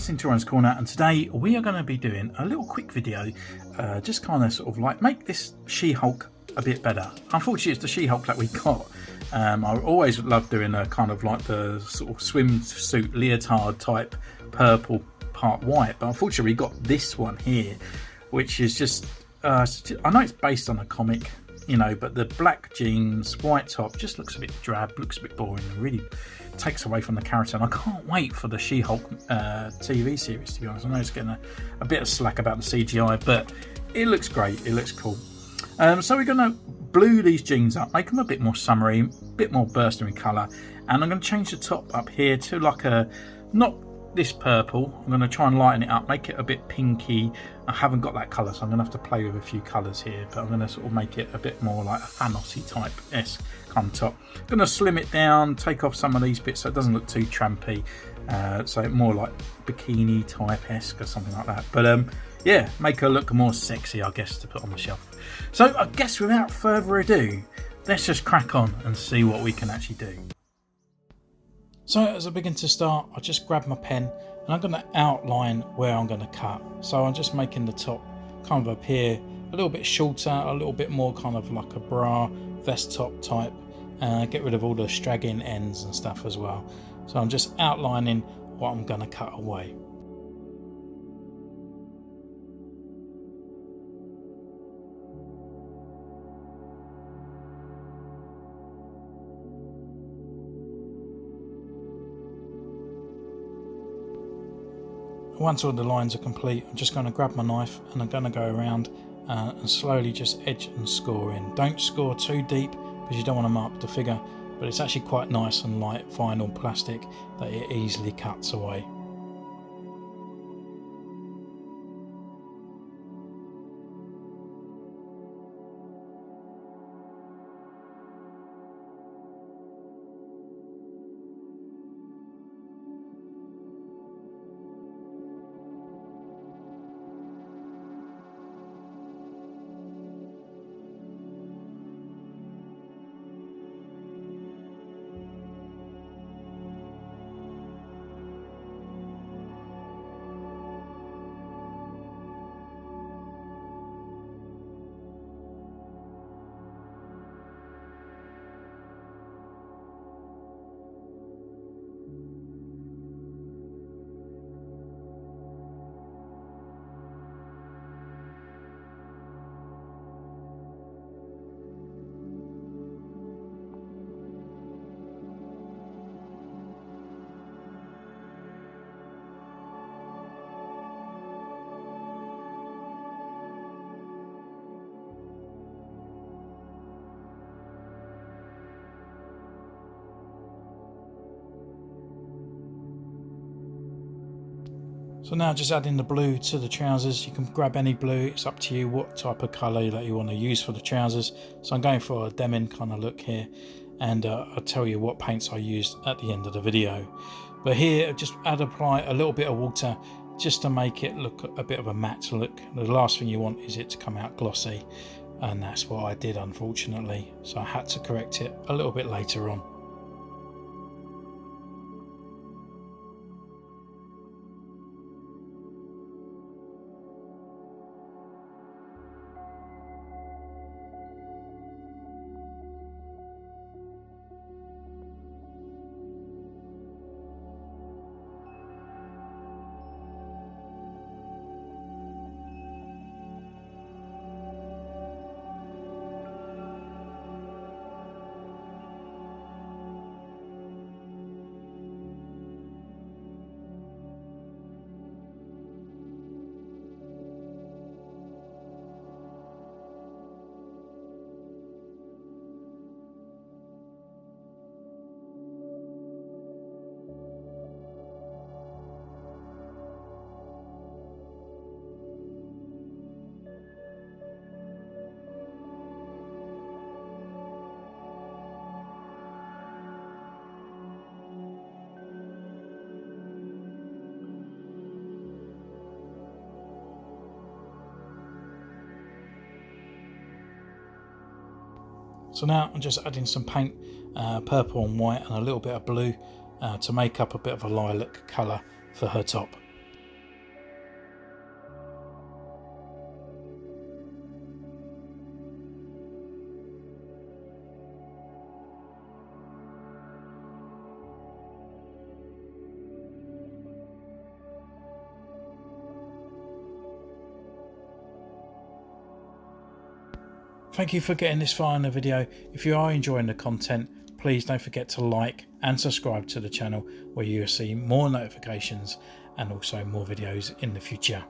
Centurion's Corner, and today we are going to be doing a little quick video, just kind of sort of like make this She-Hulk a bit better. Unfortunately, it's the She-Hulk that we got. I always love doing a kind of like the sort of swimsuit leotard type purple part white, but unfortunately we got this one here, which is just, I know it's based on a comic, you know, but the black jeans, white top just looks a bit drab, looks a bit boring, and really takes away from the character. And I can't wait for the She-Hulk TV series, to be honest. I know it's getting a bit of slack about the CGI, but it looks great, it looks cool. So we're going to blue these jeans up, make them a bit more summery, a bit more bursting in colour, and I'm going to change the top up here to like a, not this purple, I'm going to try and lighten it up, make it a bit pinky. I haven't got that colour, so I'm going to have to play with a few colours here, but I'm going to sort of make it a bit more like a Thanos-y type-esque kind of top. I'm going to slim it down, take off some of these bits so it doesn't look too trampy, so more like bikini type-esque or something like that. But yeah, make her look more sexy, I guess, to put on the shelf. So I guess without further ado, let's just crack on and see what we can actually do. So as I begin to start, I just grab my pen and I'm going to outline where I'm going to cut. So I'm just making the top kind of appear a little bit shorter, a little bit more kind of like a bra vest top type, and get rid of all the straggling ends and stuff as well. So I'm just outlining what I'm going to cut away. Once all the lines are complete, I'm just going to grab my knife and I'm going to go around and slowly just edge and score in. Don't score too deep because you don't want to mark the figure, but it's actually quite nice and light vinyl plastic that it easily cuts away. So now just adding the blue to the trousers. You can grab any blue, it's up to you what type of colour that you want to use for the trousers. So I'm going for a denim kind of look here, and I'll tell you what paints I used at the end of the video. But here just apply a little bit of water just to make it look a bit of a matte look. The last thing you want is it to come out glossy, and that's what I did, unfortunately. So I had to correct it a little bit later on. So now I'm just adding some paint, purple and white and a little bit of blue to make up a bit of a lilac colour for her top. Thank you for getting this far in the video. If you are enjoying the content, please don't forget to like and subscribe to the channel, where you will see more notifications and also more videos in the future.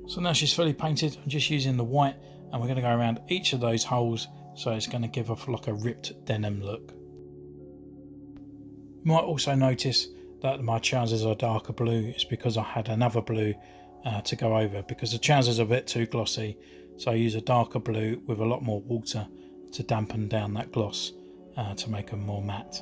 So now she's fully painted, I'm just using the white, and we're going to go around each of those holes, so it's going to give off like a ripped denim look. You might also notice that my trousers are darker blue. It's because I had another blue to go over, because the trousers are a bit too glossy, so I use a darker blue with a lot more water to dampen down that gloss to make them more matte.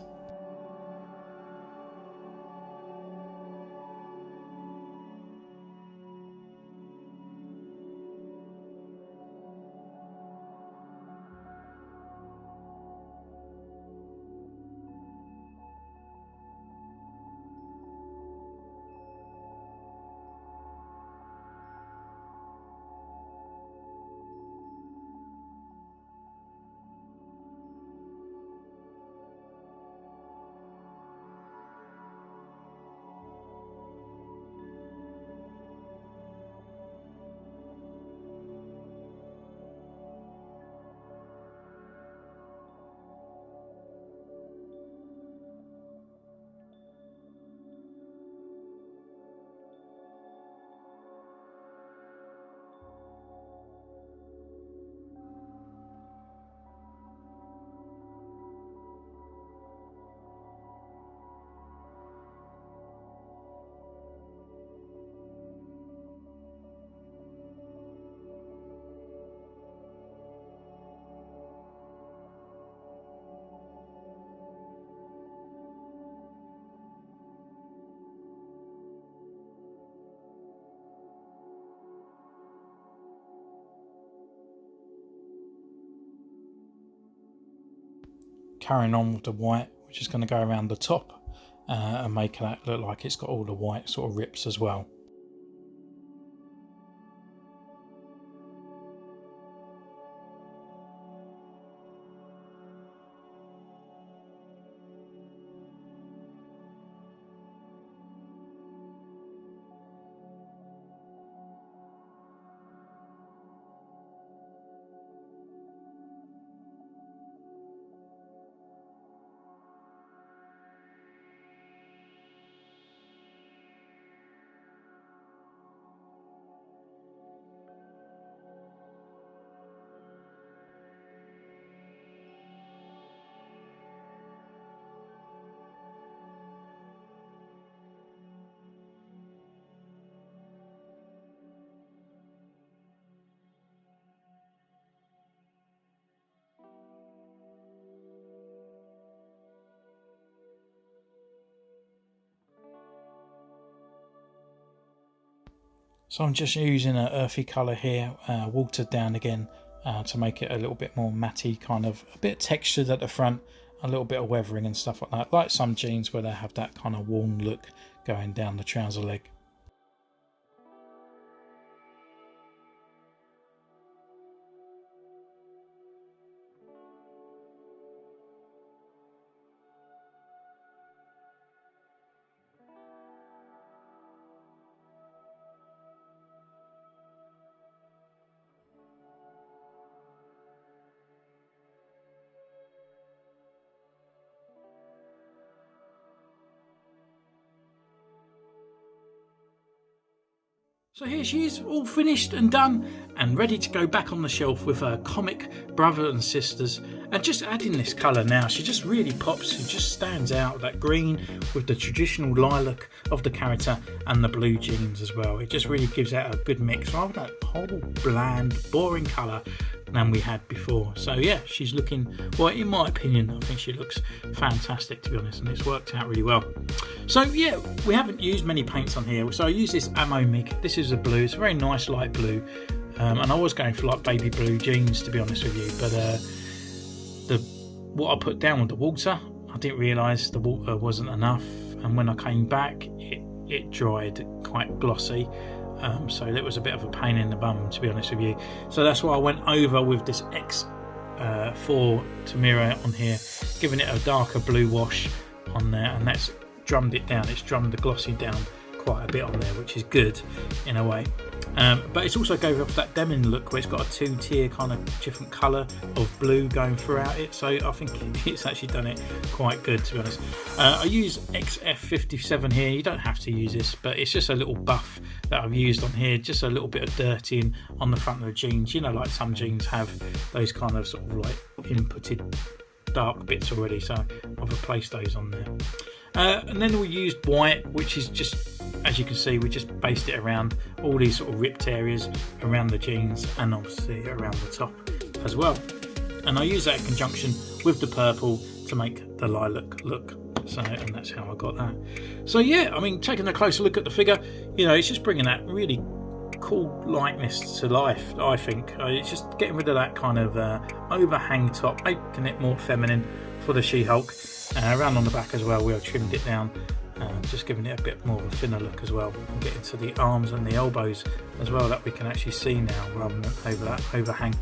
Carrying on with the white, we're just going to go around the top and make that look like it's got all the white sort of rips as well. So I'm just using an earthy colour here, watered down again to make it a little bit more matty, kind of a bit textured at the front, a little bit of weathering and stuff like that, like some jeans where they have that kind of worn look going down the trouser leg. So here she is, all finished and done and ready to go back on the shelf with her comic brothers and sisters And just adding this colour now, she just really pops. She just stands out, that green with the traditional lilac of the character and the blue jeans as well. It just really gives out a good mix rather than that whole bland, boring colour than we had before. So yeah, she's looking, well, in my opinion, I think she looks fantastic, to be honest, and it's worked out really well. So yeah, we haven't used many paints on here. So I use this Ammo MIG. This is a blue. It's a very nice light blue. And I was going for like baby blue jeans, to be honest with you, but what I put down with the water, I didn't realise the water wasn't enough, and when I came back it dried quite glossy, so it was a bit of a pain in the bum, to be honest with you. So that's why I went over with this X4 Tamira on here, giving it a darker blue wash on there, and that's drummed it down. It's drummed the glossy down quite a bit on there, which is good in a way. But it's also going off that denim look where it's got a two-tier kind of different colour of blue going throughout it. So I think it's actually done it quite good, to be honest. I use XF57 here. You don't have to use this, but it's just a little buff that I've used on here. Just a little bit of dirtying on the front of the jeans. You know, like some jeans have those kind of sort of like inputted dark bits already. So I've replaced those on there. And then we used white, which is just, as you can see, we just based it around all these sort of ripped areas around the jeans and obviously around the top as well. And I use that in conjunction with the purple to make the lilac look. So, and that's how I got that. So yeah, I mean, taking a closer look at the figure, you know, it's just bringing that really cool likeness to life, I think. It's just getting rid of that kind of overhang top, making it more feminine for the She-Hulk. Around on the back as well, we have trimmed it down, just giving it a bit more of a thinner look as well, and getting to the arms and the elbows as well, that we can actually see now rather than over that overhang.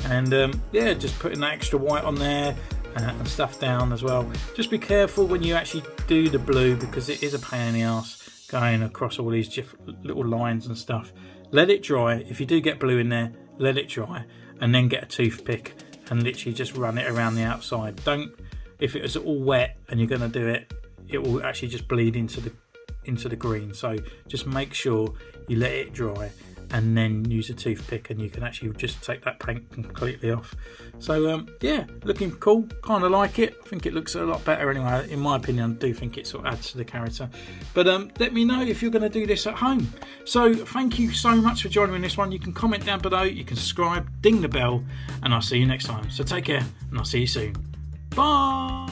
And yeah, just putting that extra white on there and stuff down as well. Just be careful when you actually do the blue, because it is a pain in the arse going across all these little lines and stuff. Let it dry. If you do get blue in there, let it dry, and then get a toothpick and literally just run it around the outside. Don't, if it is all wet and you're going to do it, it will actually just bleed into the green. So just make sure you let it dry and then use a toothpick, and you can actually just take that paint completely off. So yeah, looking cool, kind of like it. I think it looks a lot better anyway, in my opinion. I do think it sort of adds to the character. But let me know if you're going to do this at home. So thank you so much for joining me in this one. You can comment down below, you can subscribe, ding the bell, and I'll see you next time. So take care, and I'll see you soon. Bye.